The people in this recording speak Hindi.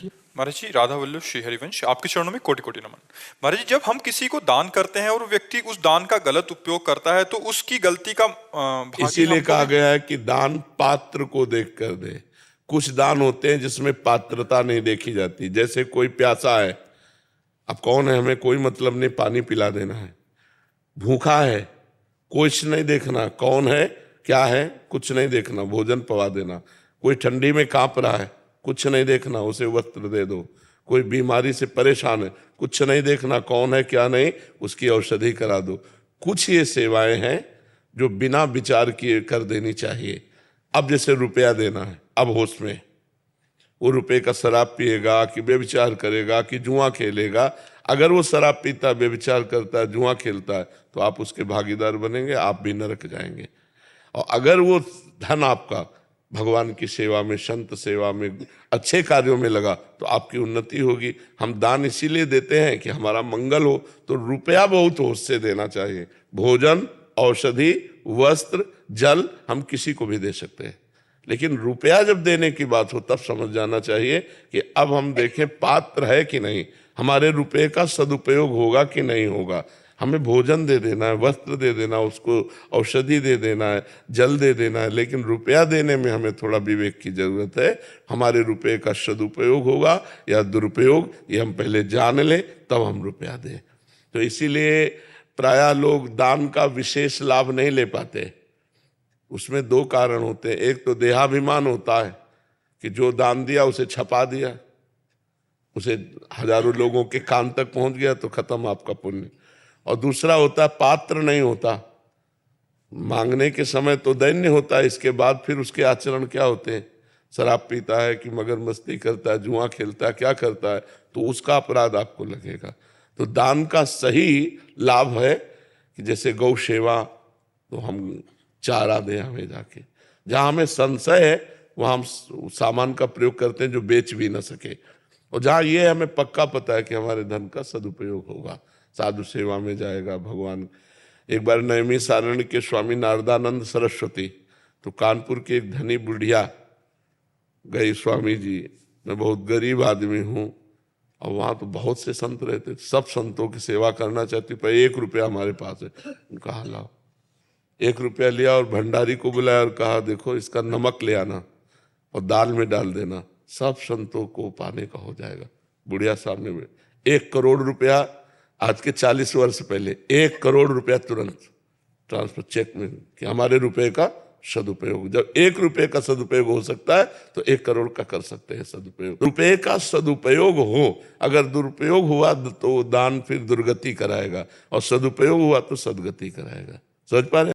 महाराज जी, राधा वल्लभ श्री हरिवंश, आपके चरणों में कोटि कोटि नमन। महाराज जी, जब हम किसी को दान करते हैं और व्यक्ति उस दान का गलत उपयोग करता है तो उसकी गलती का भागी इसीलिए हम कहा गया है कि दान पात्र को देख कर दे। कुछ दान होते हैं जिसमें पात्रता नहीं देखी जाती। जैसे कोई प्यासा है, अब कौन है, हमें कोई मतलब नहीं, पानी पिला देना है। भूखा है, कुछ नहीं देखना कौन है क्या है, कुछ नहीं देखना, भोजन पवा देना। कोई ठंडी में कांप रहा है, कुछ नहीं देखना, उसे वस्त्र दे दो। कोई बीमारी से परेशान है, कुछ नहीं देखना कौन है क्या नहीं, उसकी औषधि करा दो। कुछ ये सेवाएं हैं जो बिना विचार किए कर देनी चाहिए। अब जैसे रुपया देना है, अब होश में, वो रुपए का शराब पिएगा कि व्यभिचार करेगा कि जुआ खेलेगा। अगर वो शराब पीता, व्यभिचार करता है, जुआ खेलता है, तो आप उसके भागीदार बनेंगे, आप भी नरक जाएंगे। और अगर वो धन आपका भगवान की सेवा में, संत सेवा में, अच्छे कार्यों में लगा, तो आपकी उन्नति होगी। हम दान इसीलिए देते हैं कि हमारा मंगल हो, तो रुपया बहुत होश से देना चाहिए। भोजन, औषधि, वस्त्र, जल हम किसी को भी दे सकते हैं, लेकिन रुपया जब देने की बात हो तब समझ जाना चाहिए कि अब हम देखें पात्र है कि नहीं, हमारे रुपये का सदुपयोग होगा कि नहीं होगा। हमें भोजन दे देना है, वस्त्र दे देना, उसको औषधि दे देना है, जल दे देना है, लेकिन रुपया देने में हमें थोड़ा विवेक की जरूरत है। हमारे रुपये का सदुपयोग होगा या दुरुपयोग, ये हम पहले जान लें, तब हम रुपया दें। तो इसीलिए प्रायः लोग दान का विशेष लाभ नहीं ले पाते। उसमें दो कारण होते हैं। एक तो देहाभिमान होता है कि जो दान दिया उसे छपा दिया, उसे हजारों लोगों के कान तक पहुंच गया तो खत्म आपका पुण्य। और दूसरा होता है पात्र नहीं होता, मांगने के समय तो दैन्य होता है, इसके बाद फिर उसके आचरण क्या होते हैं, शराब पीता है कि मगर मस्ती करता है, जुआ खेलता है, क्या करता है, तो उसका अपराध आपको लगेगा। तो दान का सही लाभ है कि जैसे गौ सेवा, तो हम चारा दें हमें जाके, जहाँ हमें संशय है वहाँ हम सामान का प्रयोग करते हैं जो बेच भी ना सके, और जहाँ ये हमें पक्का पता है कि हमारे धन का सदुपयोग होगा, साधु सेवा में जाएगा भगवान। एक बार नैमी सारण्य के स्वामी नारदानंद सरस्वती, तो कानपुर की एक धनी बुढ़िया गई, स्वामी जी मैं बहुत गरीब आदमी हूँ, और वहाँ तो बहुत से संत रहते, सब संतों की सेवा करना चाहती, पर 1 रुपया हमारे पास है। कहा लाओ, 1 रुपया लिया और भंडारी को बुलाया और कहा देखो इसका नमक ले आना और दाल में डाल देना, सब संतों को पाने का हो जाएगा। बुढ़िया सामने में 1 करोड़ रुपया, आज के 40 वर्ष पहले 1 करोड़ रुपया तुरंत ट्रांसफर चेक में, कि हमारे रुपए का सदुपयोग। जब 1 रुपये का सदुपयोग हो सकता है तो 1 करोड़ का कर सकते हैं सदुपयोग। रुपये का सदुपयोग हो, अगर दुरुपयोग हुआ तो दान फिर दुर्गति कराएगा, और सदुपयोग हुआ तो सदगति कराएगा। समझ पा रहे?